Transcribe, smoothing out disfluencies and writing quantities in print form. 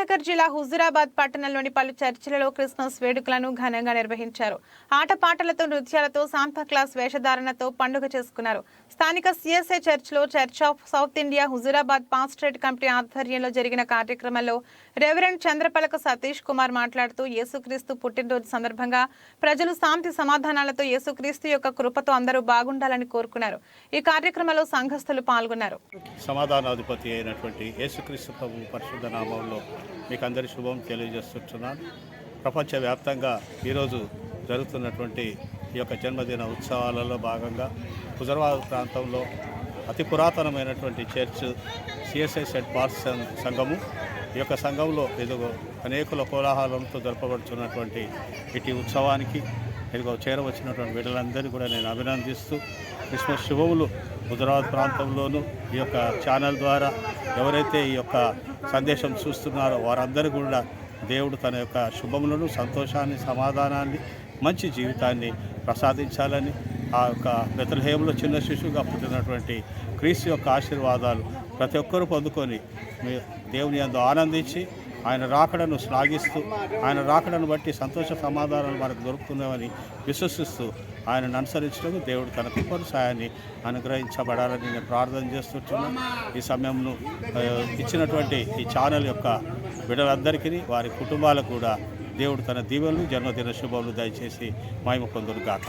కరీంనగర్ జిల్లా హుజూరాబాద్ పట్టణంలోని పలు చర్చిలలో క్రిస్మస్ వేడుకలను ఘనంగా నిర్వహించారు. ఆటపాటలతో, నృత్యాలతో, శాంతా క్లాస్ వేషధారణతో పండుగ చేసుకున్నారు. స్థానిక సిఎస్ఐ చర్చ్లో church of south India Huzurabad pastorate committee ఆధ్వర్యంలో జరిగిన కార్యక్రమంలో రెవరెండ్ చంద్రపలక సతీష్ కుమార్ మాట్లాడుతూ యేసుక్రీస్తు పుట్టినరోజు సందర్భంగా ప్రజలు శాంతి సమాధానాలతో యేసుక్రీస్తు యొక్క కృపతో అందరూ బాగుండాలని కోరుకున్నారు. ఈ కార్యక్రమంలో సంఘస్థులు పాల్గొన్నారు. సమాధానాధిపతి అయినటువంటి యేసుక్రీస్తు ప్రభు పరిశుద్ధ నామంలో మీకు అందరి శుభం తెలియజేస్తున్నాను. ప్రపంచవ్యాప్తంగా ఈరోజు జరుగుతున్నటువంటి ఈ యొక్క జన్మదిన ఉత్సవాలలో భాగంగా హుజూరాబాద్ ప్రాంతంలో అతి పురాతనమైనటువంటి చర్చ్ సిఎస్ఐ సెంట్ పాల్స్ సంఘము, ఈ యొక్క సంఘంలో ఇదిగో అనేకుల కోలాహలంతో జరపబడుతున్నటువంటి ఇటు ఉత్సవానికి ఇదిగో చేరవచ్చినటువంటి బిడ్డలందరినీ కూడా నేను అభినందిస్తూ క్రిస్మస్ శుభములు హుజూరాబాద్ ప్రాంతంలోనూ ఈ యొక్క ఛానల్ ద్వారా ఎవరైతే ఈ యొక్క సందేశం చూస్తున్నారో వారందరూ కూడా దేవుడు తన యొక్క శుభములను, సంతోషాన్ని, సమాధానాన్ని, మంచి జీవితాన్ని ప్రసాదించాలని ఆ యొక్క బెత్లెహేములో చిన్న శిశువుగా పుట్టినటువంటి క్రీస్తు యొక్క ఆశీర్వాదాలు ప్రతి ఒక్కరూ పొందుకొని దేవుని యందు ఆనందించి ఆయన రాకడను శ్లాఘిస్తూ ఆయన రాకడను బట్టి సంతోష సమాధానాలు మనకు దొరుకుతున్నామని విశ్వసిస్తూ ఆయనను అనుసరించడానికి దేవుడు తన కృపను సాయాన్ని అనుగ్రహించబడాలని నేను ప్రార్థన చేస్తున్నాను. ఈ సమయంను ఇచ్చినటువంటి ఈ ఛానల్ యొక్క బిడ్డలందరికీ వారి కుటుంబాలకు కూడా దేవుడు తన దీవెనలు, జన్మదిన శుభములు దయచేసి మహిమ పొందును గాక.